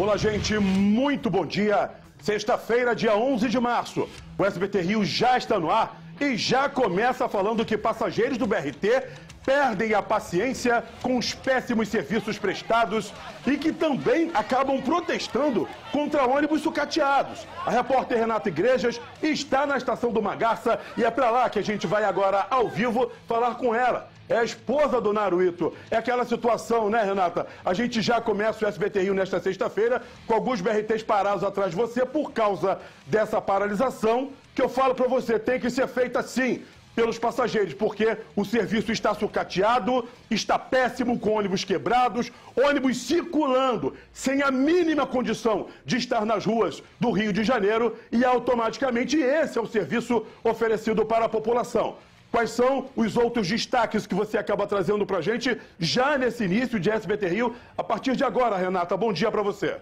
Olá, gente, muito bom dia. Sexta-feira, dia 11 de março. O SBT Rio já está no ar e já começa falando que passageiros do BRT perdem a paciência com os péssimos serviços prestados e que também acabam protestando contra ônibus sucateados. A repórter Renata Igrejas está na estação do Magarça e é para lá que a gente vai agora ao vivo falar com ela. É a esposa do Naruhito. É aquela situação, né, Renata? A gente já começa o SBT Rio nesta sexta-feira com alguns BRTs parados atrás de você por causa dessa paralisação que eu falo para você, tem que ser feita sim pelos passageiros, porque o serviço está sucateado, está péssimo, com ônibus quebrados, ônibus circulando sem a mínima condição de estar nas ruas do Rio de Janeiro e automaticamente esse é o serviço oferecido para a população. Quais são os outros destaques que você acaba trazendo para a gente já nesse início de SBT Rio? A partir de agora, Renata, bom dia para você.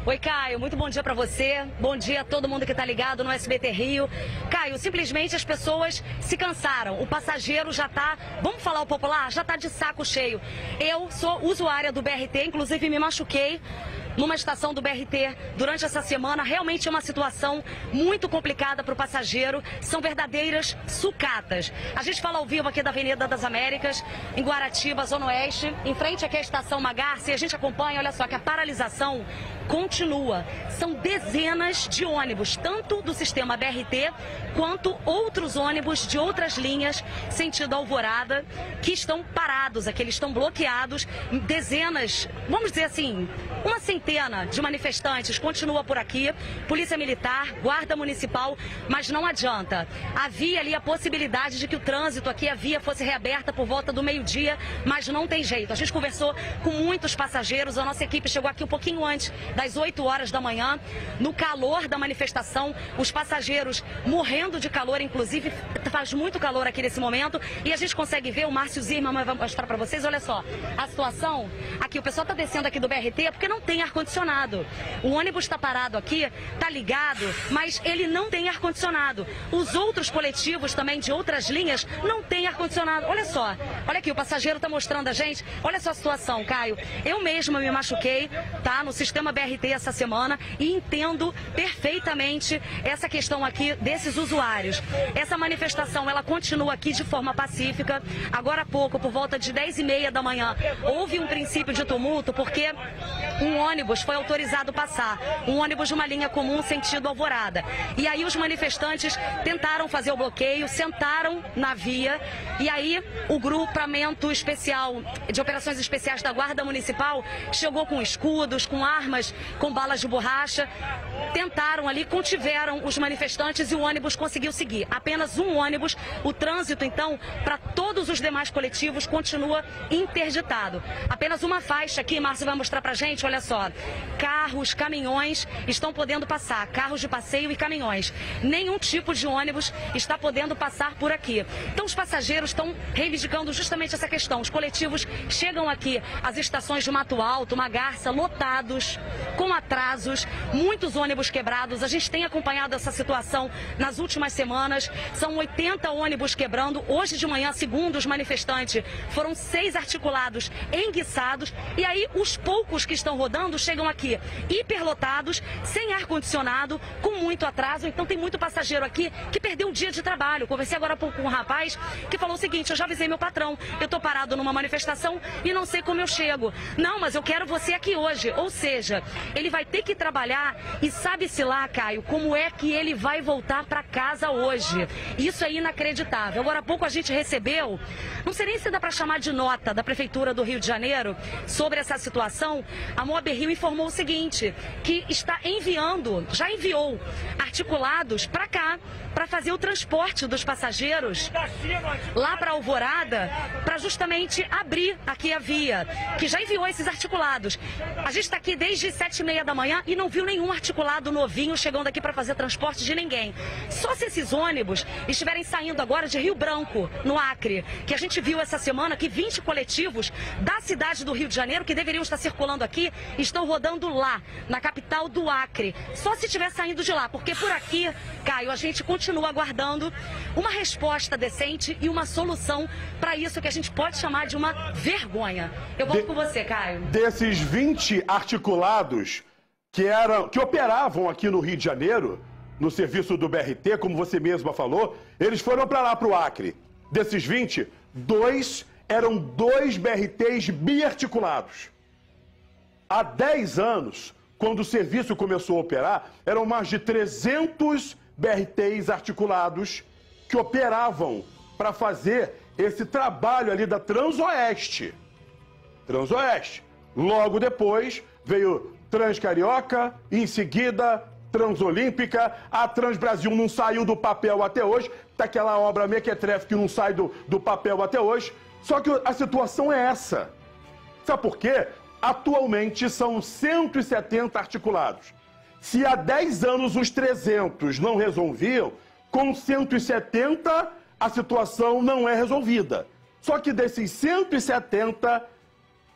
Oi, Caio, muito bom dia pra você. Bom dia a todo mundo que tá ligado no SBT Rio. Caio, simplesmente as pessoas se cansaram. O passageiro já tá, vamos falar o popular, já tá de saco cheio. Eu sou usuária do BRT, inclusive me machuquei numa estação do BRT durante essa semana. Realmente é uma situação muito complicada para o passageiro. São verdadeiras sucatas. A gente fala ao vivo aqui da Avenida das Américas, em Guaratiba, Zona Oeste, em frente aqui à estação Magarça, e a gente acompanha, olha só, que a paralisação continua. São dezenas de ônibus, tanto do sistema BRT, quanto outros ônibus de outras linhas, sentido Alvorada, que estão parados aqui, eles estão bloqueados. Dezenas, vamos dizer assim, uma centena de manifestantes continua por aqui, Polícia Militar, Guarda Municipal, mas não adianta. Havia ali a possibilidade de que o trânsito aqui, a via fosse reaberta por volta do meio-dia, mas não tem jeito. A gente conversou com muitos passageiros, a nossa equipe chegou aqui um pouquinho antes das 8 horas da manhã, no calor da manifestação, os passageiros morrendo de calor, inclusive faz muito calor aqui nesse momento, e a gente consegue ver, o Márcio Zirman vai mostrar para vocês, olha só, a situação, aqui o pessoal está descendo aqui do BRT porque não tem ar-condicionado. O ônibus está parado aqui, está ligado, mas ele não tem ar-condicionado. Os outros coletivos também de outras linhas não têm ar-condicionado. Olha só, olha aqui, o passageiro está mostrando a gente, olha só a situação, Caio. Eu mesma me machuquei, tá, no sistema BRT essa semana e entendo perfeitamente essa questão aqui desses usuários. Essa manifestação, ela continua aqui de forma pacífica. Agora há pouco, por volta de 10h30 da manhã, houve um princípio de tumulto porque um ônibus foi autorizado passar, um ônibus de uma linha comum sentido Alvorada. E aí os manifestantes tentaram fazer o bloqueio, sentaram na via e aí o grupamento especial de operações especiais da Guarda Municipal chegou com escudos, com armas, com balas de borracha, tentaram ali, contiveram os manifestantes e o ônibus conseguiu seguir. Apenas um ônibus, o trânsito então para todos os demais coletivos continua interditado. Apenas uma faixa aqui, Márcio vai mostrar pra gente, olha só, carros, caminhões estão podendo passar, carros de passeio e caminhões. Nenhum tipo de ônibus está podendo passar por aqui. Então os passageiros estão reivindicando justamente essa questão. Os coletivos chegam aqui, as estações de Mato Alto, Magarça, lotados, com atrasos, muitos ônibus quebrados. A gente tem acompanhado essa situação nas últimas semanas. São 80 ônibus quebrando. Hoje de manhã, segundo os manifestantes, foram 6 articulados enguiçados. E aí os poucos que estão rodando chegam aqui hiperlotados, sem ar-condicionado, com muito atraso. Então tem muito passageiro aqui que perdeu um dia de trabalho. Conversei agora há pouco com um rapaz que falou o seguinte: eu já avisei meu patrão, eu estou parado numa manifestação e não sei como eu chego. Não, mas eu quero você aqui hoje. Ou seja, ele vai ter que trabalhar e sabe-se lá, Caio, como é que ele vai voltar para casa hoje. Isso é inacreditável. Agora há pouco a gente recebeu, não sei nem se dá para chamar de nota da Prefeitura do Rio de Janeiro sobre essa situação. A Moab Rio informou o seguinte, que está enviando, já enviou articulados para cá, para fazer o transporte dos passageiros lá para Alvorada, para justamente abrir aqui a via, que já enviou esses articulados. A gente está aqui desde 7h30 da manhã e não viu nenhum articulado novinho chegando aqui para fazer transporte de ninguém. Só se esses ônibus estiverem saindo agora de Rio Branco, no Acre, que a gente viu essa semana que 20 coletivos da cidade do Rio de Janeiro, que deveriam estar circulando aqui, estão estão rodando lá, na capital do Acre. Só se estiver saindo de lá, porque por aqui, Caio, a gente continua aguardando uma resposta decente e uma solução para isso que a gente pode chamar de uma vergonha. Eu volto com você, Caio. Desses 20 articulados que operavam aqui no Rio de Janeiro, no serviço do BRT, como você mesma falou, eles foram para lá, para o Acre. Desses 20, 2 eram 2 BRTs biarticulados. Há 10 anos, quando o serviço começou a operar, eram mais de 300 BRTs articulados que operavam para fazer esse trabalho ali da Transoeste. Transoeste. Logo depois veio Transcarioca, em seguida Transolímpica, a Transbrasil não saiu do papel até hoje, tá aquela obra mequetrefe que não sai do papel até hoje. Só que a situação é essa. Sabe por quê? Atualmente são 170 articulados. Se há 10 anos os 300 não resolviam, com 170 a situação não é resolvida. Só que desses 170,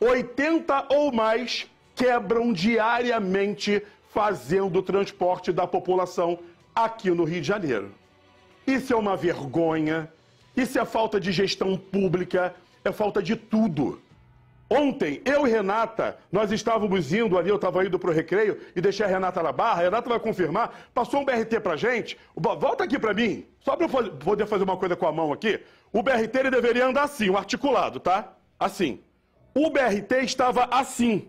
80 ou mais quebram diariamente fazendo o transporte da população aqui no Rio de Janeiro. Isso é uma vergonha, isso é falta de gestão pública, é falta de tudo. Ontem, eu e Renata, nós estávamos indo ali, eu estava indo para o recreio e deixei a Renata na barra, a Renata vai confirmar, passou um BRT pra gente, volta aqui para mim, só para eu poder fazer uma coisa com a mão aqui. O BRT ele deveria andar assim, um articulado, tá? Assim. O BRT estava assim.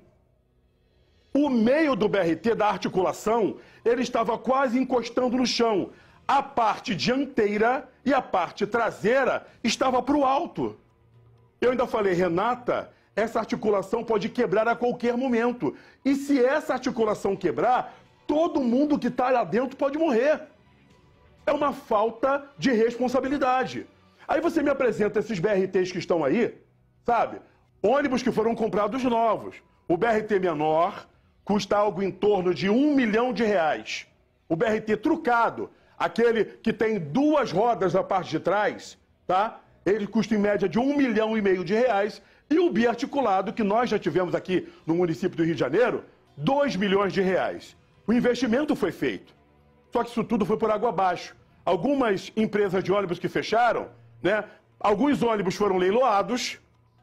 O meio do BRT, da articulação, ele estava quase encostando no chão. A parte dianteira e a parte traseira estava para o alto. Eu ainda falei, Renata, essa articulação pode quebrar a qualquer momento. E se essa articulação quebrar, todo mundo que está lá dentro pode morrer. É uma falta de responsabilidade. Aí você me apresenta esses BRTs que estão aí, sabe? Ônibus que foram comprados novos. O BRT menor custa algo em torno de R$1 milhão. O BRT trucado, aquele que tem 2 rodas na parte de trás, tá? Ele custa em média de R$1,5 milhão. E o biarticulado, que nós já tivemos aqui no município do Rio de Janeiro, R$2 milhões. O investimento foi feito. Só que isso tudo foi por água abaixo. Algumas empresas de ônibus que fecharam, né? Alguns ônibus foram leiloados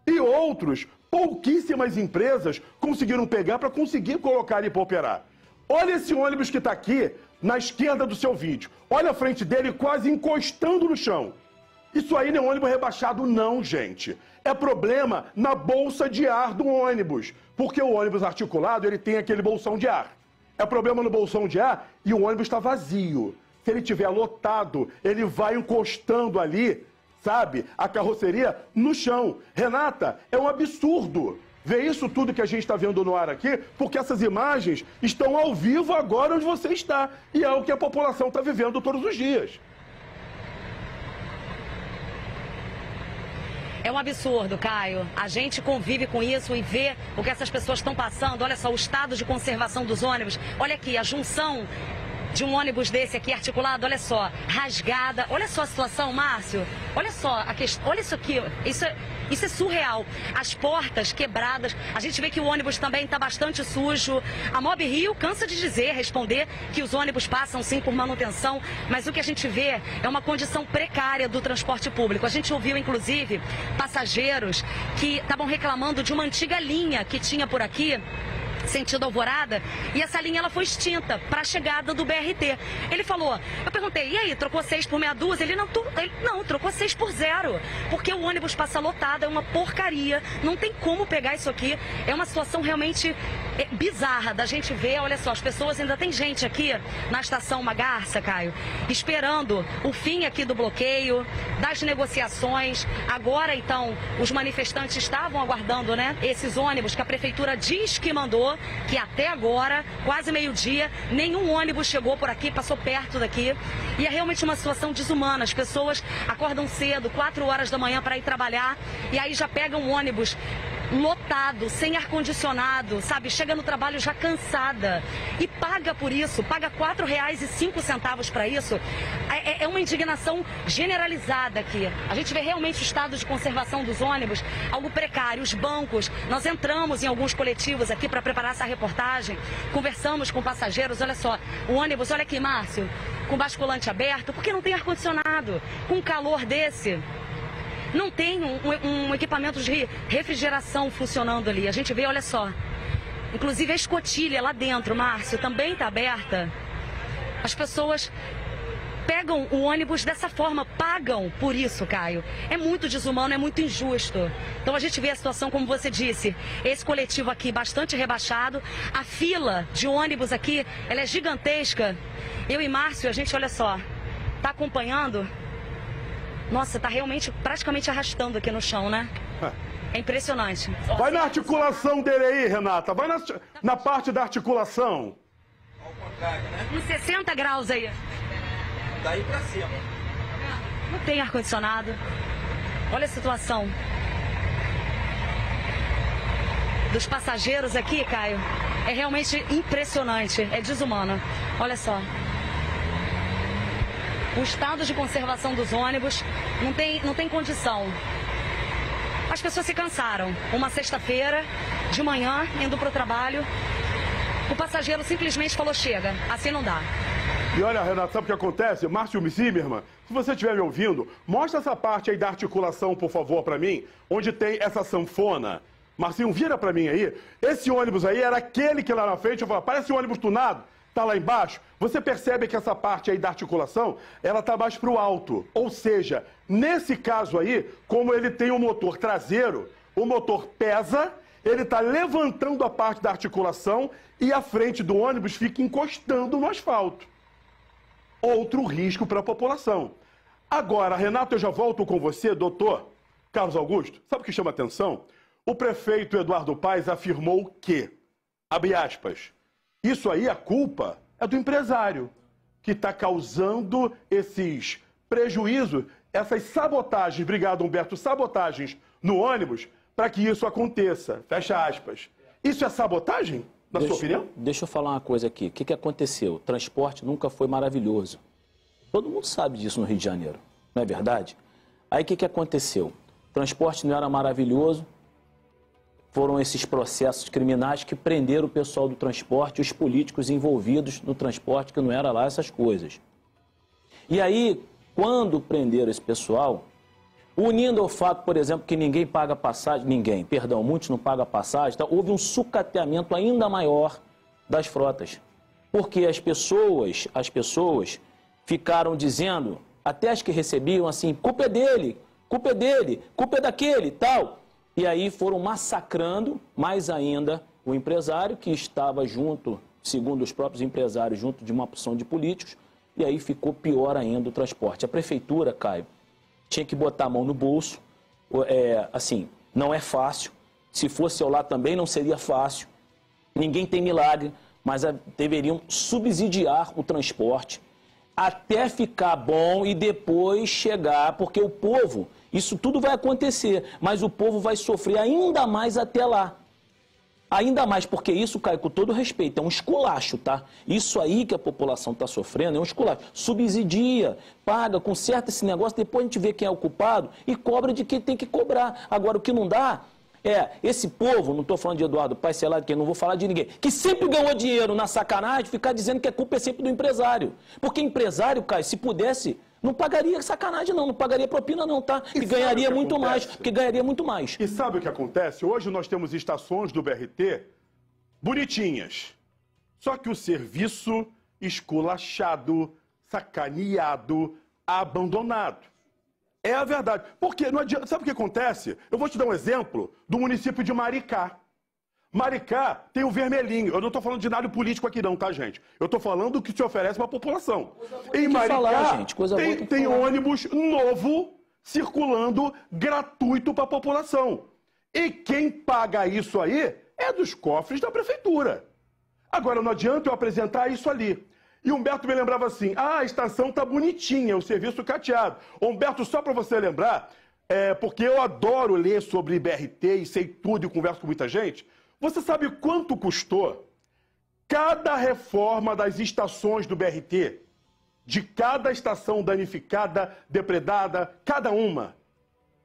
e outros, pouquíssimas empresas conseguiram pegar para conseguir colocar ele para operar. Olha esse ônibus que está aqui na esquerda do seu vídeo. Olha a frente dele quase encostando no chão. Isso aí não é ônibus rebaixado não, gente. É problema na bolsa de ar do ônibus. Porque o ônibus articulado, ele tem aquele bolsão de ar. É problema no bolsão de ar e o ônibus está vazio. Se ele estiver lotado, ele vai encostando ali, sabe, a carroceria no chão. Renata, é um absurdo ver isso tudo que a gente está vendo no ar aqui, porque essas imagens estão ao vivo agora onde você está. E é o que a população está vivendo todos os dias. É um absurdo, Caio. A gente convive com isso e vê o que essas pessoas estão passando. Olha só, o estado de conservação dos ônibus. Olha aqui, a junção de um ônibus desse aqui articulado, olha só, rasgada. Olha só a situação, Márcio. Olha só, olha isso aqui. Isso é surreal. As portas quebradas. A gente vê que o ônibus também está bastante sujo. A Mob Rio cansa de responder que os ônibus passam sim por manutenção, mas o que a gente vê é uma condição precária do transporte público. A gente ouviu, inclusive, passageiros que estavam reclamando de uma antiga linha que tinha por aqui, sentido Alvorada, e essa linha ela foi extinta para a chegada do BRT. Ele falou, eu perguntei, e aí, trocou 6 por meia dúzia? Ele não, trocou 6 por 0, porque o ônibus passa lotado, é uma porcaria, não tem como pegar isso aqui, é uma situação realmente bizarra da gente ver. Olha só, as pessoas, ainda tem gente aqui na estação Magarça, Caio, esperando o fim aqui do bloqueio, das negociações. Agora, então, os manifestantes estavam aguardando, né, esses ônibus que a prefeitura diz que mandou, que até agora, quase meio-dia, nenhum ônibus chegou por aqui, passou perto daqui. E é realmente uma situação desumana. As pessoas acordam cedo, 4 horas da manhã para ir trabalhar, e aí já pegam um ônibus lotado, sem ar-condicionado, sabe? Chega no trabalho já cansada e paga por isso, paga R$ 4,05 para isso. É uma indignação generalizada aqui. A gente vê realmente o estado de conservação dos ônibus, algo precário. Os bancos, nós entramos em alguns coletivos aqui para preparar essa reportagem, conversamos com passageiros, olha só, o ônibus, olha aqui, Márcio, com basculante aberto, porque não tem ar-condicionado, com um calor desse. Não tem um equipamento de refrigeração funcionando ali. A gente vê, olha só. Inclusive a escotilha lá dentro, Márcio, também está aberta. As pessoas pegam o ônibus dessa forma, pagam por isso, Caio. É muito desumano, é muito injusto. Então a gente vê a situação, como você disse, esse coletivo aqui bastante rebaixado. A fila de ônibus aqui, ela é gigantesca. Eu e Márcio, a gente, olha só, está acompanhando. Nossa, tá realmente praticamente arrastando aqui no chão, né? É impressionante. Vai na articulação dele aí, Renata. Vai na parte da articulação. Ao contrário, né? Uns 60 graus aí. Daí pra cima. Não tem ar-condicionado. Olha a situação dos passageiros aqui, Caio. É realmente impressionante. É desumano. Olha só. O estado de conservação dos ônibus não tem condição. As pessoas se cansaram. Uma sexta-feira, de manhã, indo para o trabalho, o passageiro simplesmente falou, chega, assim não dá. E olha, Renata, sabe o que acontece? Márcio Zimmermann, se você estiver me ouvindo, mostra essa parte aí da articulação, por favor, para mim, onde tem essa sanfona. Marcinho, vira para mim aí. Esse ônibus aí era aquele que lá na frente, eu falo, parece um ônibus tunado. Tá lá embaixo, você percebe que essa parte aí da articulação, ela tá mais para o alto. Ou seja, nesse caso aí, como ele tem um motor traseiro, o motor pesa, ele tá levantando a parte da articulação e a frente do ônibus fica encostando no asfalto. Outro risco para a população. Agora, Renato, eu já volto com você, doutor Carlos Augusto. Sabe o que chama atenção? O prefeito Eduardo Paes afirmou que, abre aspas, isso aí, a culpa é do empresário, que está causando esses prejuízos, essas sabotagens, obrigado Humberto, sabotagens no ônibus, para que isso aconteça. Fecha aspas. Isso é sabotagem, na sua opinião? Deixa eu falar uma coisa aqui. O que aconteceu? O transporte nunca foi maravilhoso. Todo mundo sabe disso no Rio de Janeiro, não é verdade? Aí o que aconteceu? O transporte não era maravilhoso. Foram esses processos criminais que prenderam o pessoal do transporte, os políticos envolvidos no transporte, que não era lá essas coisas. E aí, quando prenderam esse pessoal, unindo ao fato, por exemplo, que ninguém paga passagem, muitos não pagam passagem, então, houve um sucateamento ainda maior das frotas. Porque as pessoas ficaram dizendo, até as que recebiam assim, culpa é dele, culpa é daquele, tal. E aí foram massacrando mais ainda o empresário, que estava junto, segundo os próprios empresários, junto de uma opção de políticos, e aí ficou pior ainda o transporte. A prefeitura, Caio, tinha que botar a mão no bolso, assim, não é fácil, se fosse eu lá também não seria fácil, ninguém tem milagre, mas deveriam subsidiar o transporte até ficar bom e depois chegar, porque o povo, isso tudo vai acontecer, mas o povo vai sofrer ainda mais até lá. Ainda mais, porque isso, Caio, com todo respeito, é um esculacho, tá? Isso aí que a população está sofrendo é um esculacho. Subsidia, paga, conserta esse negócio, depois a gente vê quem é o culpado e cobra de quem tem que cobrar. Agora, o que não dá é esse povo, não estou falando de Eduardo Paes, sei lá de quem, não vou falar de ninguém, que sempre ganhou dinheiro na sacanagem, ficar dizendo que a culpa é sempre do empresário. Porque empresário, Caio, se pudesse, não pagaria sacanagem não pagaria propina não, tá? E ganharia muito mais, porque ganharia muito mais. E sabe o que acontece? Hoje nós temos estações do BRT bonitinhas, só que o serviço esculachado, sacaneado, abandonado. É a verdade. Porque não adianta. Sabe o que acontece? Eu vou te dar um exemplo do município de Maricá. Maricá tem o vermelhinho. Eu não estou falando de nada político aqui não, tá, gente? Eu estou falando do que se oferece para a população. Em Maricá tem ônibus novo circulando gratuito para a população. E quem paga isso aí é dos cofres da prefeitura. Agora, não adianta eu apresentar isso ali. E Humberto me lembrava assim, a estação tá bonitinha, o serviço cateado. Humberto, só para você lembrar, porque eu adoro ler sobre BRT e sei tudo e converso com muita gente. Você sabe quanto custou cada reforma das estações do BRT? De cada estação danificada, depredada, cada uma,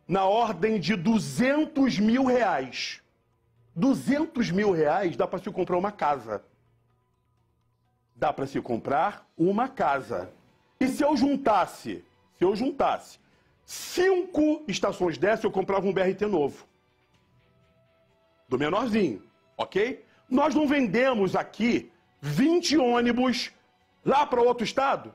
na ordem de R$200 mil. R$200 mil dá para se comprar uma casa. Dá para se comprar uma casa. E se eu juntasse 5 estações dessas, eu comprava um BRT novo. Do menorzinho, ok? Nós não vendemos aqui 20 ônibus lá para outro estado?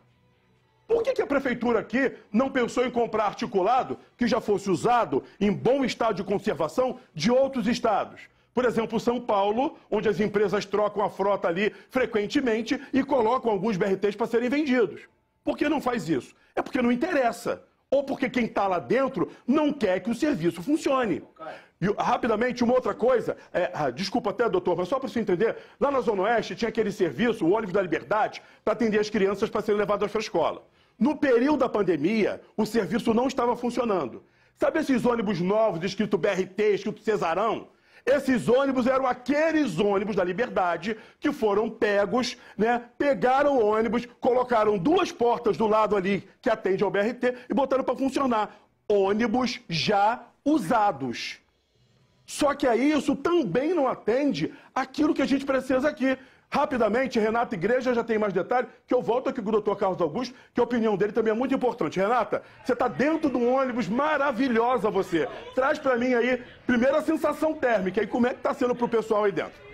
Por que a prefeitura aqui não pensou em comprar articulado que já fosse usado em bom estado de conservação de outros estados? Por exemplo, São Paulo, onde as empresas trocam a frota ali frequentemente e colocam alguns BRTs para serem vendidos. Por que não faz isso? É porque não interessa. Ou porque quem está lá dentro não quer que o serviço funcione. E, rapidamente, uma outra coisa, desculpa até, doutor, mas só para você entender, lá na Zona Oeste tinha aquele serviço, o ônibus da Liberdade, para atender as crianças para serem levadas para a escola. No período da pandemia, o serviço não estava funcionando. Sabe esses ônibus novos, escrito BRT, escrito Cesarão? Esses ônibus eram aqueles ônibus da Liberdade que foram pegos, né? Pegaram o ônibus, colocaram 2 portas do lado ali que atende ao BRT e botaram para funcionar. Ônibus já usados. Só que aí isso também não atende aquilo que a gente precisa aqui. Rapidamente, Renata Igreja já tem mais detalhes, que eu volto aqui com o doutor Carlos Augusto, que a opinião dele também é muito importante. Renata, você está dentro de um ônibus maravilhosa, você. Traz para mim aí, primeiro a sensação térmica, e como é que está sendo para o pessoal aí dentro?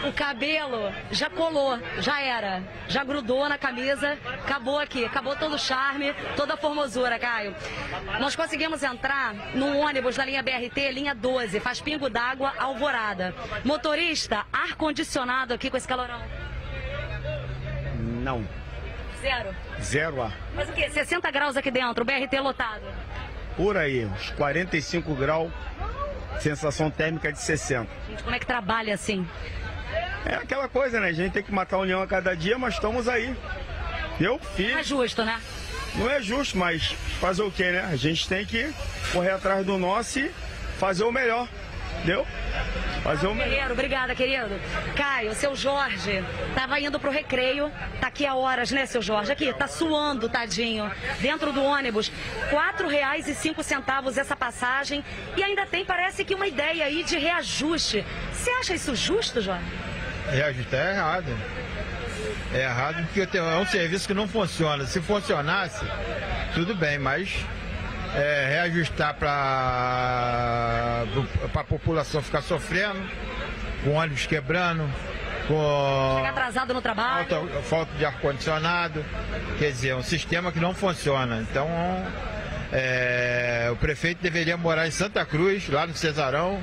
O cabelo já colou, já era, já grudou na camisa, acabou aqui, acabou todo o charme, toda a formosura, Caio. Nós conseguimos entrar num ônibus da linha BRT, linha 12, faz pingo d'água, Alvorada. Motorista, ar-condicionado aqui com esse calorão? Não. Zero? Zero ar. Mas o quê? 60 graus aqui dentro, o BRT lotado? Por aí, uns 45 graus, sensação térmica de 60. Gente, como é que trabalha assim? É aquela coisa, né? A gente tem que matar a união a cada dia, mas estamos aí. Eu fiz. Não é justo, né? Não é justo, mas fazer o quê, né? A gente tem que correr atrás do nosso e fazer o melhor. Entendeu? Fazer o melhor. Guerreiro, obrigada, querido. Caio, seu Jorge tava indo pro recreio, tá aqui há horas, né, seu Jorge? Aqui, tá suando, tadinho, dentro do ônibus. R$4,05 essa passagem e ainda tem, parece que uma ideia aí de reajuste. Você acha isso justo, Jorge? Reajustar é errado. É errado porque é um serviço que não funciona. Se funcionasse, tudo bem, mas reajustar para a população ficar sofrendo, com ônibus quebrando, com chegar atrasado no trabalho, falta de ar-condicionado, quer dizer, é um sistema que não funciona. Então, o prefeito deveria morar em Santa Cruz, lá no Cesarão,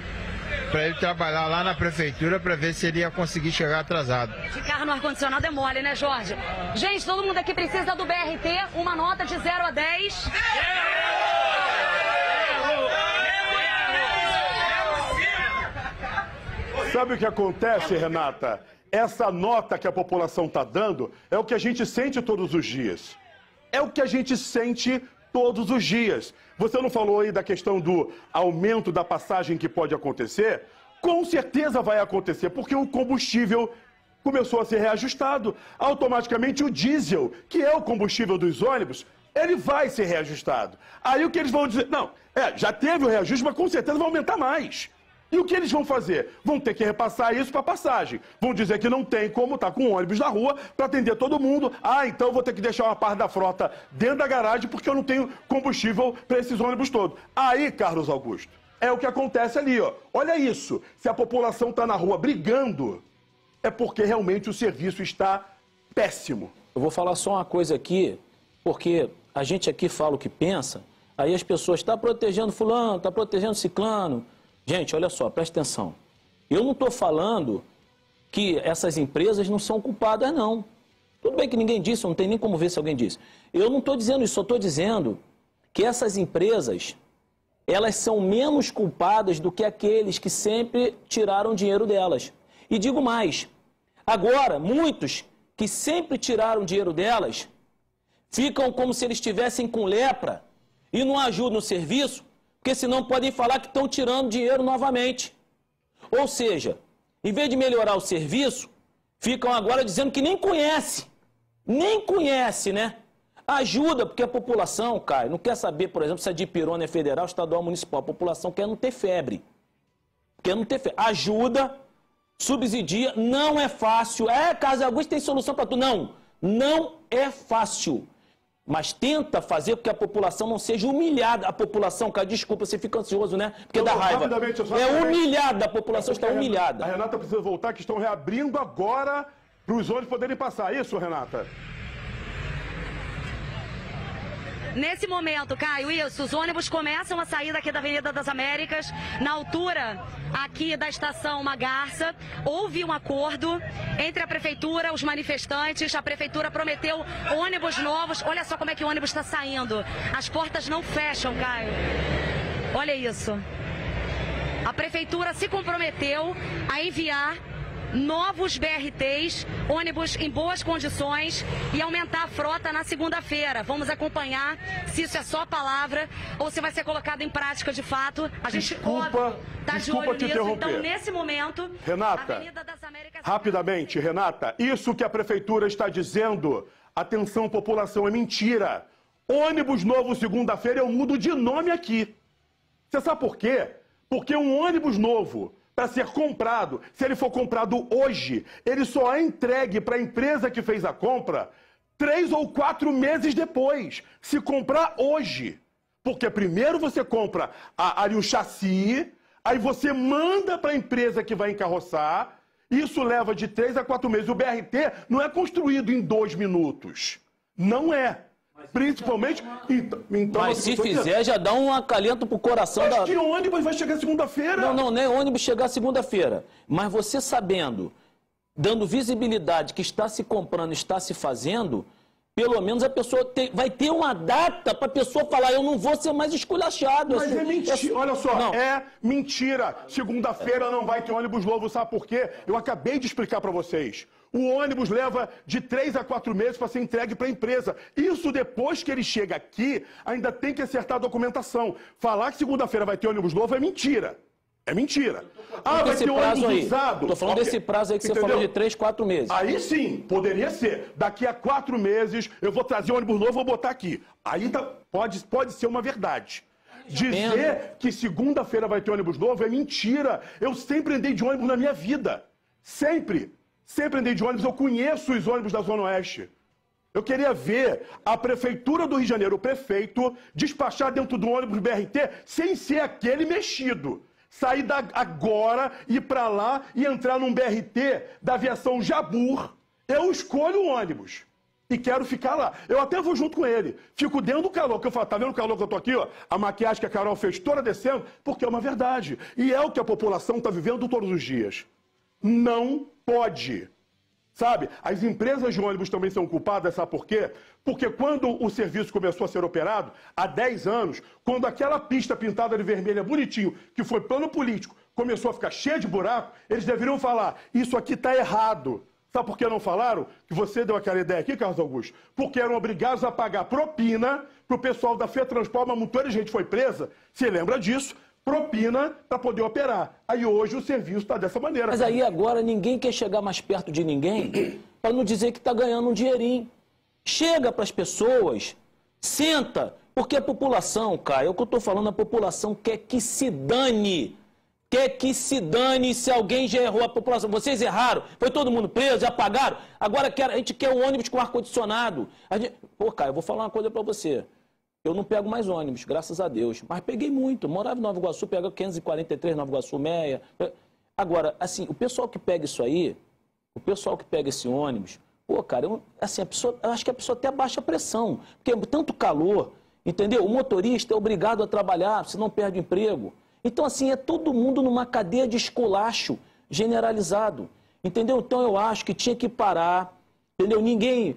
para ele trabalhar lá na prefeitura para ver se ele ia conseguir chegar atrasado. Ficar no ar-condicionado é mole, né, Jorge? Gente, todo mundo aqui precisa do BRT, uma nota de 0 a 10. Sabe o que acontece, Renata? Essa nota que a população está dando é o que a gente sente todos os dias. É o que a gente sente todos os dias. Você não falou aí da questão do aumento da passagem que pode acontecer? Com certeza vai acontecer, porque o combustível começou a ser reajustado. Automaticamente o diesel, que é o combustível dos ônibus, ele vai ser reajustado. Aí o que eles vão dizer? Não, já teve o reajuste, mas com certeza vai aumentar mais. E o que eles vão fazer? Vão ter que repassar isso para passagem. Vão dizer que não tem como estar com um ônibus na rua para atender todo mundo. Ah, então eu vou ter que deixar uma parte da frota dentro da garagem porque eu não tenho combustível para esses ônibus todos. Aí, Carlos Augusto, é o que acontece ali, ó. Olha isso. Se a população está na rua brigando, é porque realmente o serviço está péssimo. Eu vou falar só uma coisa aqui, porque a gente aqui fala o que pensa, aí as pessoas estão protegendo fulano, estão protegendo ciclano. Gente, olha só, presta atenção. Eu não estou falando que essas empresas não são culpadas, não. Tudo bem que ninguém disse, não tem nem como ver se alguém disse. Eu não estou dizendo isso, só estou dizendo que essas empresas, elas são menos culpadas do que aqueles que sempre tiraram dinheiro delas. E digo mais, agora, muitos que sempre tiraram dinheiro delas, ficam como se eles estivessem com lepra e não ajudam no serviço, porque senão podem falar que estão tirando dinheiro novamente. Ou seja, em vez de melhorar o serviço, ficam agora dizendo que nem conhece, né? Ajuda, porque a população, Caio, não quer saber, por exemplo, se a dipirona é federal, estadual, municipal. A população quer não ter febre. Ajuda, subsidia, não é fácil. Carlos Augusto tem solução para tudo. Não é fácil. Mas tenta fazer com que a população não seja humilhada. A população, Caio, desculpa, você fica ansioso, né? Porque dá raiva. É humilhada, a população está humilhada. A Renata precisa voltar, que estão reabrindo agora para os ônibus poderem passar. Isso, Renata? Nesse momento, Caio, os ônibus começam a sair daqui da Avenida das Américas, na altura aqui da estação Magarça. Houve um acordo entre a prefeitura, os manifestantes. A prefeitura prometeu ônibus novos. Olha só como é que o ônibus está saindo. As portas não fecham, Caio. Olha isso. A prefeitura se comprometeu a enviar novos BRTs, ônibus em boas condições e aumentar a frota na segunda-feira. Vamos acompanhar se isso é só palavra ou se vai ser colocado em prática de fato. A gente está de olho nisso. Então, nesse momento, Renata, a Avenida das Américas... Rapidamente, Renata, isso que a prefeitura está dizendo, atenção população, é mentira. Ônibus novo segunda-feira eu mudo de nome aqui. Você sabe por quê? Porque um ônibus novo, para ser comprado, se ele for comprado hoje, ele só é entregue para a empresa que fez a compra 3 ou 4 meses depois, se comprar hoje. Porque primeiro você compra ali o chassi, aí você manda para a empresa que vai encarroçar, isso leva de 3 a 4 meses. O BRT não é construído em 2 minutos. Não é. Principalmente... Então, mas se fizer, já dá um acalento pro coração. Mas que ônibus vai chegar segunda-feira? Não é ônibus chegar segunda-feira. Mas você sabendo, dando visibilidade que está se comprando, está se fazendo, pelo menos a pessoa vai ter uma data para a pessoa falar, eu não vou ser mais esculachado. Mas é mentira. Olha só, é mentira. Segunda-feira não vai ter ônibus novo, sabe por quê? Eu acabei de explicar para vocês. O ônibus leva de 3 a 4 meses para ser entregue para a empresa. Isso depois que ele chega aqui, ainda tem que acertar a documentação. Falar que segunda-feira vai ter ônibus novo é mentira. É mentira. Vai ter ônibus usado. Estou falando desse prazo aí que você falou de 3, 4 meses. Aí sim, poderia ser. Daqui a 4 meses eu vou trazer ônibus novo e vou botar aqui. Aí pode ser uma verdade. Dizer que segunda-feira vai ter ônibus novo é mentira. Eu sempre andei de ônibus na minha vida. Sempre andei de ônibus, eu conheço os ônibus da Zona Oeste. Eu queria ver a Prefeitura do Rio de Janeiro, o prefeito, despachar dentro do ônibus BRT sem ser aquele mexido. Sair agora, ir para lá e entrar num BRT da aviação Jabur. Eu escolho o ônibus e quero ficar lá. Eu até vou junto com ele. Fico dentro do calor, que eu falo, tá vendo o calor que eu tô aqui, ó? A maquiagem que a Carol fez toda descendo, porque é uma verdade. E é o que a população está vivendo todos os dias. Não pode. Sabe? As empresas de ônibus também são culpadas, sabe por quê? Porque quando o serviço começou a ser operado, há 10 anos, quando aquela pista pintada de vermelha bonitinho, que foi plano político, começou a ficar cheia de buraco, eles deveriam falar, isso aqui está errado. Sabe por que não falaram? Que você deu aquela ideia aqui, Carlos Augusto? Porque eram obrigados a pagar propina para o pessoal da FETransport, uma muita gente foi presa, você lembra disso? Propina para poder operar. Aí hoje o serviço está dessa maneira. Mas aí agora ninguém quer chegar mais perto de ninguém para não dizer que está ganhando um dinheirinho. Chega para as pessoas, senta, porque a população, Caio, é o que eu estou falando, a população quer que se dane. Quer que se dane se alguém já errou a população. Vocês erraram, foi todo mundo preso, já pagaram. Agora a gente quer um ônibus com ar-condicionado. Pô, Caio, eu vou falar uma coisa para você. Eu não pego mais ônibus, graças a Deus. Mas peguei muito. Morava em Nova Iguaçu, pegava 543, Nova Iguaçu, Meia. Agora, assim, o pessoal que pega isso aí, o pessoal que pega esse ônibus, pô, cara, eu acho que a pessoa até baixa a pressão. Porque tanto calor, entendeu? O motorista é obrigado a trabalhar, senão perde o emprego. Então, assim, é todo mundo numa cadeia de esculacho generalizado. Entendeu? Então, eu acho que tinha que parar. Entendeu? Ninguém...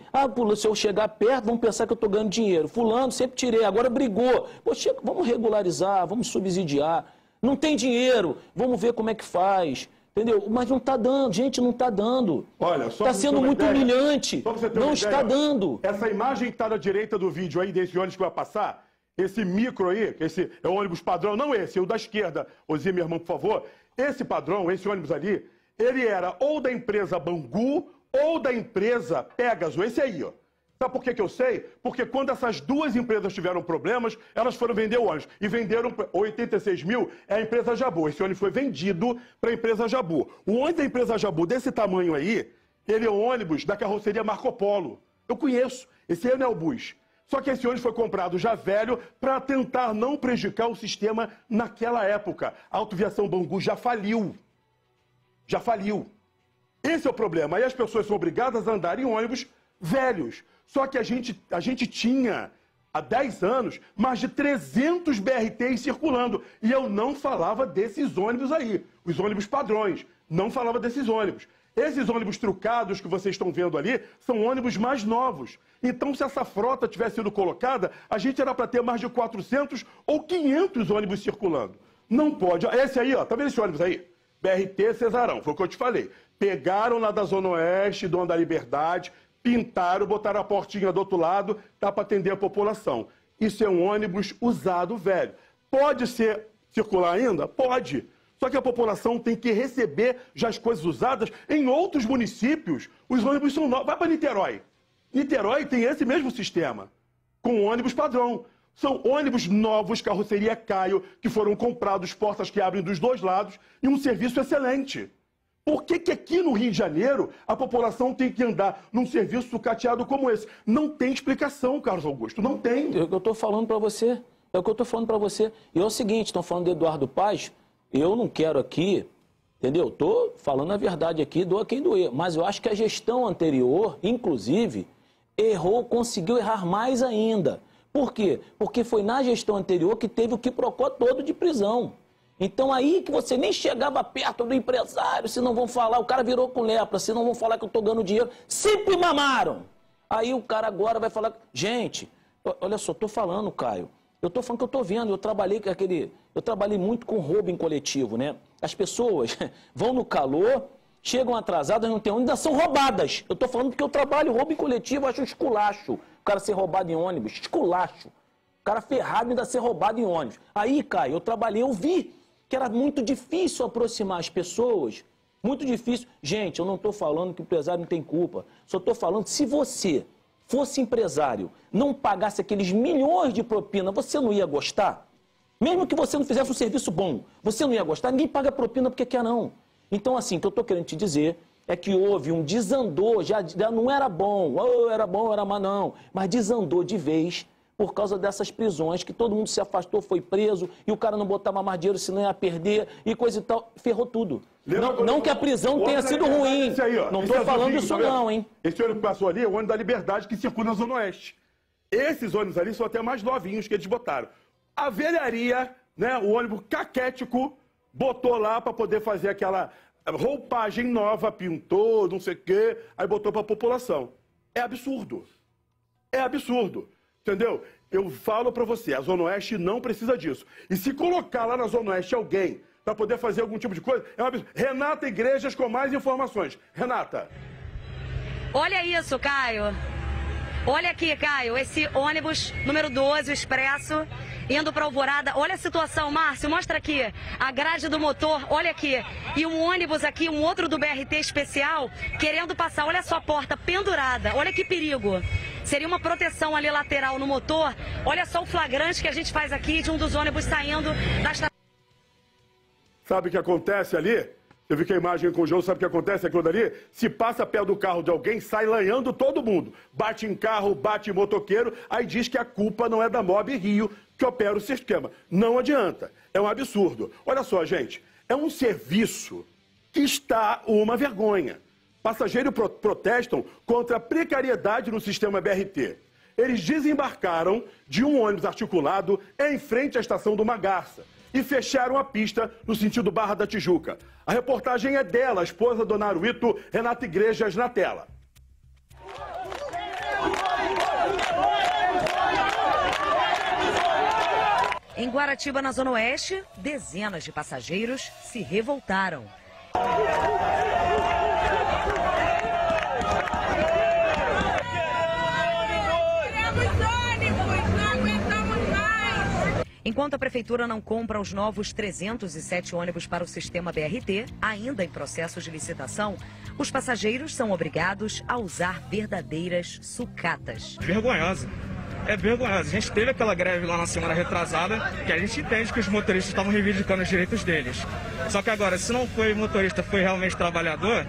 se eu chegar perto, vão pensar que eu estou ganhando dinheiro. Fulano, sempre tirei, agora brigou. Pô, vamos regularizar, vamos subsidiar. Não tem dinheiro, vamos ver como é que faz. Entendeu? Mas não está dando, gente, não está dando. Olha, só está sendo muito humilhante. Não está dando. Essa imagem que está na direita do vídeo aí, desse ônibus que vai passar, esse micro aí, esse é o ônibus padrão, não esse, o da esquerda, Ozinha, meu irmão, por favor. Esse padrão, esse ônibus ali, ele era ou da empresa Bangu ou da empresa Pegasus, esse aí, ó. Sabe por que eu sei? Porque quando essas duas empresas tiveram problemas, elas foram vender o ônibus. E venderam 86 mil, é a empresa Jabu. Esse ônibus foi vendido para a empresa Jabu. O ônibus da empresa Jabu, desse tamanho aí, ele é um ônibus da carroceria Marco Polo. Eu conheço. Esse aí não é o bus. Só que esse ônibus foi comprado já velho para tentar não prejudicar o sistema naquela época. A Autoviação Bangu já faliu. Já faliu. Esse é o problema. Aí as pessoas são obrigadas a andar em ônibus velhos. Só que a gente tinha, há 10 anos, mais de 300 BRTs circulando. E eu não falava desses ônibus aí, os ônibus padrões. Não falava desses ônibus. Esses ônibus trucados que vocês estão vendo ali são ônibus mais novos. Então, se essa frota tivesse sido colocada, a gente era para ter mais de 400 ou 500 ônibus circulando. Não pode. Esse aí, ó, tá vendo esse ônibus aí? BRT Cesarão, foi o que eu te falei. Pegaram lá da Zona Oeste, Dona da Liberdade, pintaram, botaram a portinha do outro lado, dá para atender a população. Isso é um ônibus usado, velho. Pode circular ainda? Pode. Só que a população tem que receber já as coisas usadas. Em outros municípios, os ônibus são novos. Vai para Niterói. Niterói tem esse mesmo sistema, com ônibus padrão. São ônibus novos, carroceria Caio, que foram comprados, portas que abrem dos dois lados, e um serviço excelente. Por que aqui no Rio de Janeiro a população tem que andar num serviço sucateado como esse? Não tem explicação, Carlos Augusto, não tem. É o que eu estou falando para você. É o que eu estou falando para você. E é o seguinte, estão falando de Eduardo Paes, eu não quero aqui, entendeu? Estou falando a verdade aqui, doa quem doer. Mas eu acho que a gestão anterior, inclusive, errou, conseguiu errar mais ainda. Por quê? Porque foi na gestão anterior que teve o quiprocó todo de prisão. Então aí que você nem chegava perto do empresário, se não vão falar, o cara virou com lepra, se não vão falar que eu estou ganhando dinheiro, sempre mamaram. Aí o cara agora vai falar, gente, olha só, estou falando, Caio, eu estou falando que eu estou vendo, eu trabalhei muito com roubo em coletivo, né? As pessoas vão no calor, chegam atrasadas, não tem onde, ainda são roubadas. Eu estou falando porque eu trabalho roubo em coletivo, acho um esculacho, o cara ser roubado em ônibus, esculacho. O cara ferrado ainda ser roubado em ônibus. Aí, Caio, eu trabalhei, eu vi que era muito difícil aproximar as pessoas, muito difícil. Gente, eu não estou falando que o empresário não tem culpa, só estou falando que se você fosse empresário, não pagasse aqueles milhões de propina, você não ia gostar? Mesmo que você não fizesse um serviço bom, você não ia gostar? Ninguém paga propina porque quer não. Então, assim, o que eu estou querendo te dizer é que houve um desandou, já não era bom, era má, não, mas desandou de vez por causa dessas prisões, que todo mundo se afastou, foi preso, e o cara não botava mais dinheiro, senão ia perder, e coisa e tal, ferrou tudo. Não que a prisão tenha sido ruim, não estou falando isso não, hein? Esse ônibus que passou ali é o ônibus da Liberdade, que circula na Zona Oeste. Esses ônibus ali são até mais novinhos que eles botaram. A velharia, né, o ônibus caquético, botou lá para poder fazer aquela roupagem nova, pintou, não sei o quê, aí botou para a população. É absurdo. É absurdo. Entendeu? Eu falo para você, a Zona Oeste não precisa disso. E se colocar lá na Zona Oeste alguém para poder fazer algum tipo de coisa, é uma absurdo. Renata Igrejas com mais informações. Renata. Olha isso, Caio. Olha aqui, Caio, esse ônibus número 12, o Expresso, indo para Alvorada. Olha a situação, Márcio, mostra aqui. A grade do motor, olha aqui. E um ônibus aqui, um outro do BRT especial, querendo passar. Olha só a porta pendurada. Olha que perigo. Seria uma proteção ali lateral no motor. Olha só o flagrante que a gente faz aqui de um dos ônibus saindo da estação. Sabe o que acontece ali? Eu vi que a imagem com o João, sabe o que acontece aquilo dali? Se passa perto do carro de alguém, sai lanhando todo mundo. Bate em carro, bate em motoqueiro, aí diz que a culpa não é da Mob Rio, que opera o sistema. Não adianta. É um absurdo. Olha só, gente, é um serviço que está uma vergonha. Passageiros protestam contra a precariedade no sistema BRT. Eles desembarcaram de um ônibus articulado em frente à estação do Magarça e fecharam a pista no sentido Barra da Tijuca. A reportagem é dela, a esposa do Naruito, Renata Igrejas, na tela. Em Guaratiba, na Zona Oeste, dezenas de passageiros se revoltaram. Enquanto a Prefeitura não compra os novos 307 ônibus para o sistema BRT, ainda em processo de licitação, os passageiros são obrigados a usar verdadeiras sucatas. Vergonhosa. É vergonhoso. A gente teve aquela greve lá na semana retrasada, que a gente entende que os motoristas estavam reivindicando os direitos deles. Só que agora, se não foi motorista, foi realmente trabalhador,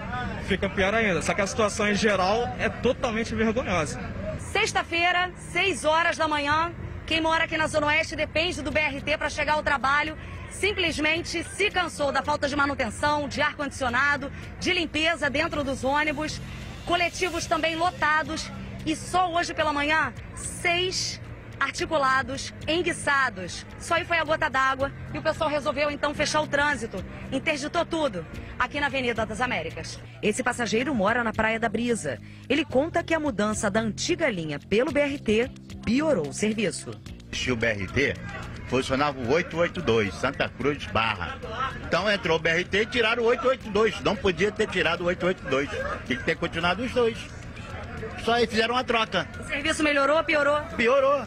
fica pior ainda. Só que a situação em geral é totalmente vergonhosa. Sexta-feira, 6 horas da manhã, quem mora aqui na Zona Oeste depende do BRT para chegar ao trabalho. Simplesmente se cansou da falta de manutenção, de ar-condicionado, de limpeza dentro dos ônibus, coletivos também lotados. E só hoje pela manhã, 6 articulados, enguiçados. Só aí foi a gota d'água e o pessoal resolveu então fechar o trânsito. Interditou tudo aqui na Avenida das Américas. Esse passageiro mora na Praia da Brisa. Ele conta que a mudança da antiga linha pelo BRT piorou o serviço. O BRT funcionava o 882, Santa Cruz Barra. Então entrou o BRT e tiraram o 882. Não podia ter tirado o 882. Tinha que ter continuado os dois. Só aí fizeram uma troca. O serviço melhorou ou piorou? Piorou.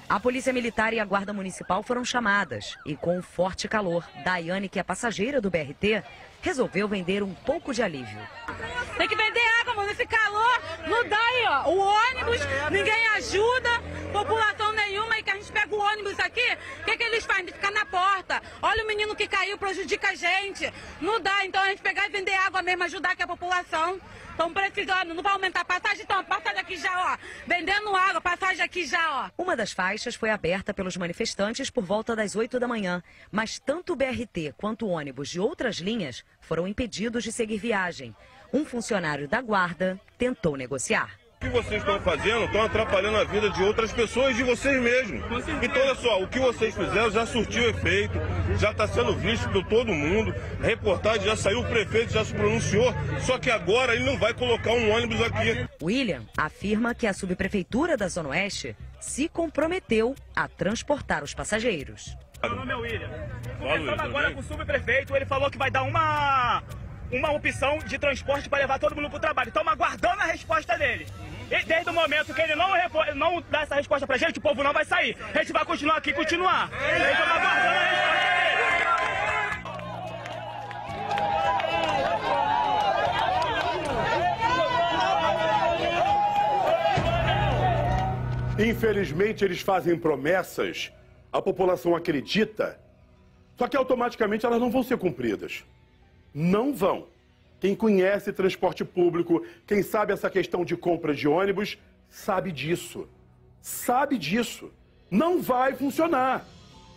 A Polícia Militar e a Guarda Municipal foram chamadas. E com o forte calor, Daiane, que é passageira do BRT, resolveu vender um pouco de alívio. Tem que vender água, mano. Esse calor não dá aí, ó. O ônibus, ninguém ajuda, população nenhuma. E que a gente pega o ônibus aqui, o que eles fazem? Ficar na porta. Olha o menino que caiu, prejudica a gente. Não dá, então a gente pegar e vender água mesmo, ajudar aqui a população. Estão precisando, não vai aumentar a passagem, então passagem aqui já, ó. Vendendo água, passagem aqui já, ó. Uma das faixas foi aberta pelos manifestantes por volta das 8 da manhã, mas tanto o BRT quanto o ônibus de outras linhas foram impedidos de seguir viagem. Um funcionário da guarda tentou negociar. O que vocês estão fazendo estão atrapalhando a vida de outras pessoas e de vocês mesmos. Então, olha só, o que vocês fizeram já surtiu efeito, já está sendo visto por todo mundo, a reportagem já saiu, o prefeito já se pronunciou, só que agora ele não vai colocar um ônibus aqui. William afirma que a subprefeitura da Zona Oeste se comprometeu a transportar os passageiros. Meu nome é William. Conversando agora com o subprefeito, ele falou que vai dar uma opção de transporte para levar todo mundo para o trabalho. Estamos aguardando a resposta dele. E desde o momento que ele não dá essa resposta pra gente, o povo não vai sair. A gente vai continuar aqui, continuar. Estamos aguardando a resposta dele. Infelizmente, eles fazem promessas, a população acredita, só que automaticamente elas não vão ser cumpridas. Não vão. Quem conhece transporte público, quem sabe essa questão de compra de ônibus, sabe disso. Sabe disso. Não vai funcionar.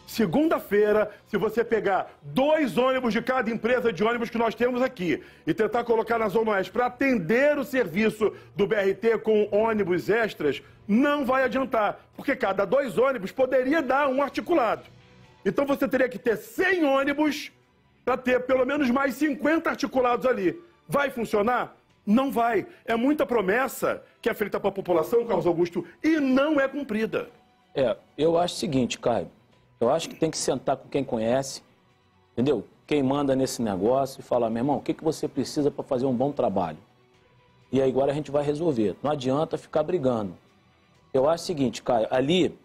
Segunda-feira, se você pegar 2 ônibus de cada empresa de ônibus que nós temos aqui e tentar colocar na Zona Oeste para atender o serviço do BRT com ônibus extras, não vai adiantar, porque cada 2 ônibus poderia dar um articulado. Então você teria que ter 100 ônibus para ter pelo menos mais 50 articulados ali. Vai funcionar? Não vai. É muita promessa que é feita para a população, Carlos Augusto, e não é cumprida. Eu acho o seguinte, Caio. Eu acho que tem que sentar com quem conhece, entendeu? Quem manda nesse negócio e falar, meu irmão, o que você precisa para fazer um bom trabalho? E aí agora a gente vai resolver. Não adianta ficar brigando. Eu acho o seguinte, Caio, ali,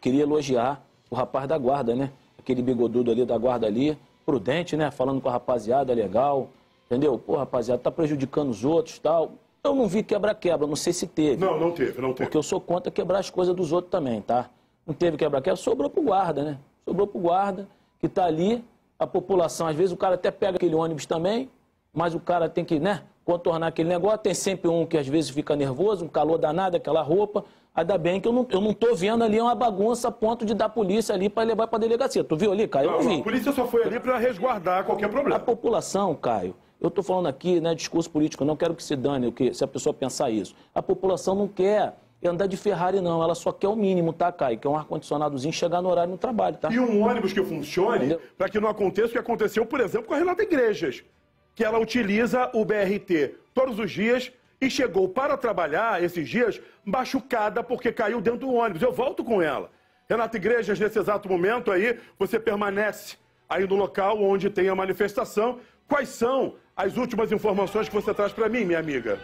queria elogiar o rapaz da guarda, né? Aquele bigodudo ali da guarda ali, prudente, né? Falando com a rapaziada, legal, entendeu? Pô, rapaziada, tá prejudicando os outros e tal. Eu não vi quebra-quebra, não sei se teve. Não teve. Porque eu sou contra quebrar as coisas dos outros também, tá? Não teve quebra-quebra, sobrou pro guarda, né? Sobrou pro guarda, que tá ali, a população, às vezes o cara até pega aquele ônibus também, mas o cara tem que, né, contornar aquele negócio. Tem sempre um que às vezes fica nervoso, um calor danado, aquela roupa. Ainda bem que eu não tô vendo ali uma bagunça a ponto de dar polícia ali para levar para delegacia. Tu viu ali, Caio? Eu vi. A polícia só foi ali para resguardar qualquer problema. A população, Caio, eu tô falando aqui, né, discurso político, não quero que se dane se a pessoa pensar isso. A população não quer andar de Ferrari, não. Ela só quer o mínimo, tá, Caio? Que é um ar-condicionadozinho chegar no horário no trabalho, tá? E um ônibus que funcione para que não aconteça o que aconteceu, por exemplo, com a Renata Igrejas, que ela utiliza o BRT todos os dias e chegou para trabalhar esses dias machucada porque caiu dentro do ônibus. Eu volto com ela. Renata Igrejas, nesse exato momento aí, você permanece aí no local onde tem a manifestação, Quais são as últimas informações que você traz para mim, minha amiga?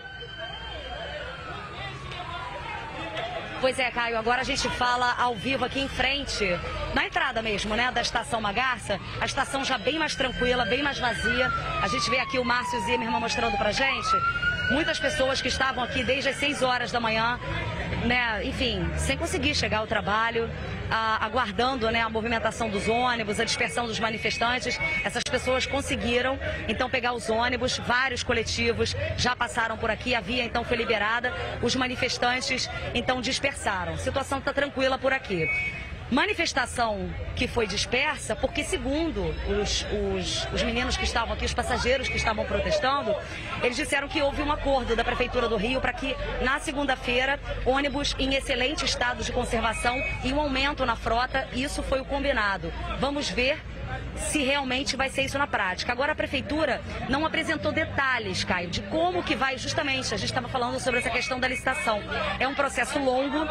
Pois é, Caio, agora a gente fala ao vivo aqui em frente, na entrada mesmo, né, da Estação Magarça, a estação já bem mais tranquila, bem mais vazia. A gente vê aqui o Márcio Zimmermann mostrando pra gente muitas pessoas que estavam aqui desde as 6 horas da manhã, né, enfim, sem conseguir chegar ao trabalho, aguardando, né, a movimentação dos ônibus, a dispersão dos manifestantes. Essas pessoas conseguiram, então, pegar os ônibus, vários coletivos já passaram por aqui, a via, então, foi liberada, os manifestantes, então, dispersaram. A situação está tranquila por aqui. Manifestação que foi dispersa porque, segundo os meninos que estavam aqui, os passageiros que estavam protestando, eles disseram que houve um acordo da Prefeitura do Rio para que, na segunda-feira, ônibus em excelente estado de conservação e um aumento na frota, isso foi o combinado. Vamos ver se realmente vai ser isso na prática. Agora, a Prefeitura não apresentou detalhes, Caio, de como que vai justamente, a gente estava falando sobre essa questão da licitação. É um processo longo,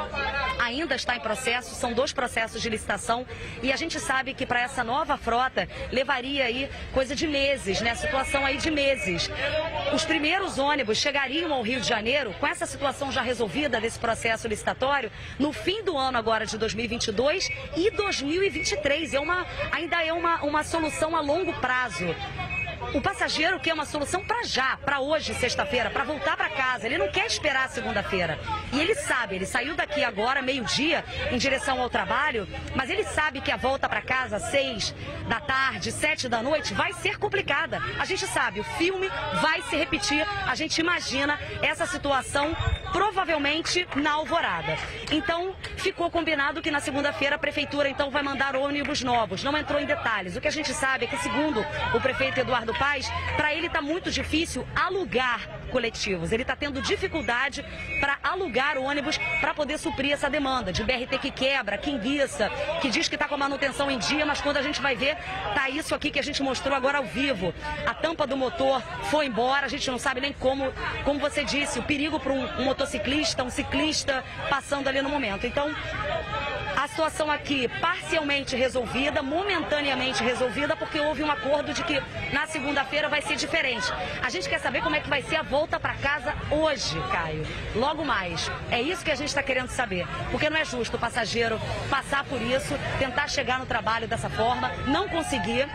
ainda está em processo, são 2 processos de licitação e a gente sabe que para essa nova frota levaria aí coisa de meses, né? Situação aí de meses. Os primeiros ônibus chegariam ao Rio de Janeiro com essa situação já resolvida desse processo licitatório no fim do ano agora de 2022 e 2023. Ainda é uma solução a longo prazo. O passageiro quer uma solução para já, para hoje, sexta-feira, para voltar para casa. Ele não quer esperar a segunda-feira. E ele sabe, ele saiu daqui agora, meio-dia, em direção ao trabalho, mas ele sabe que a volta para casa, 6 da tarde, 7 da noite, vai ser complicada. A gente sabe, o filme vai se repetir. A gente imagina essa situação provavelmente na Alvorada. Então, ficou combinado que na segunda-feira a Prefeitura, então, vai mandar ônibus novos. Não entrou em detalhes. O que a gente sabe é que, segundo o prefeito Eduardo Paes, para ele está muito difícil alugar coletivos. Ele está tendo dificuldade para alugar ônibus para poder suprir essa demanda de BRT que quebra, que enguiça, que diz que está com a manutenção em dia, mas quando a gente vai ver, tá isso aqui que a gente mostrou agora ao vivo. A tampa do motor foi embora, a gente não sabe nem como você disse, o perigo para um motociclista, um ciclista passando ali no momento. Então, a situação aqui parcialmente resolvida, momentaneamente resolvida, porque houve um acordo de que na segunda-feira vai ser diferente. A gente quer saber como é que vai ser a volta para casa hoje, Caio. Logo mais. É isso que a gente está querendo saber. Porque não é justo o passageiro passar por isso, tentar chegar no trabalho dessa forma, não conseguir.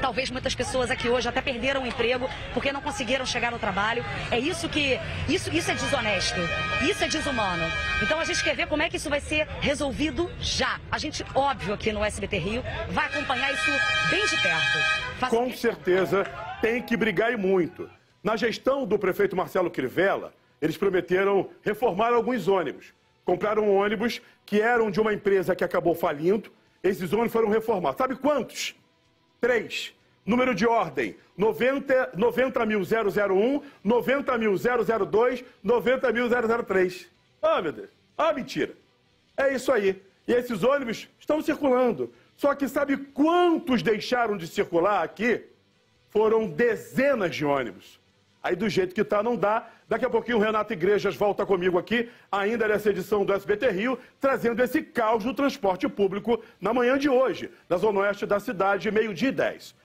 Talvez muitas pessoas aqui hoje até perderam o emprego porque não conseguiram chegar no trabalho. É isso que... Isso é desonesto. Isso é desumano. Então a gente quer ver como é que isso vai ser resolvido já. A gente, óbvio, aqui no SBT Rio, vai acompanhar isso bem de perto. Com certeza tem que brigar e muito. Na gestão do prefeito Marcelo Crivella, eles prometeram reformar alguns ônibus. Compraram ônibus que eram de uma empresa que acabou falindo. Esses ônibus foram reformados. Sabe quantos? 3. Número de ordem: 90.001, 90.002, 90.003. Ah, meu Deus. Ah, mentira. É isso aí. E esses ônibus estão circulando. Só que sabe quantos deixaram de circular aqui? Foram dezenas de ônibus. Aí do jeito que tá, não dá. Daqui a pouquinho o Renato Igrejas volta comigo aqui, ainda nessa edição do SBT Rio, trazendo esse caos do transporte público na manhã de hoje, na zona oeste da cidade, 12h10.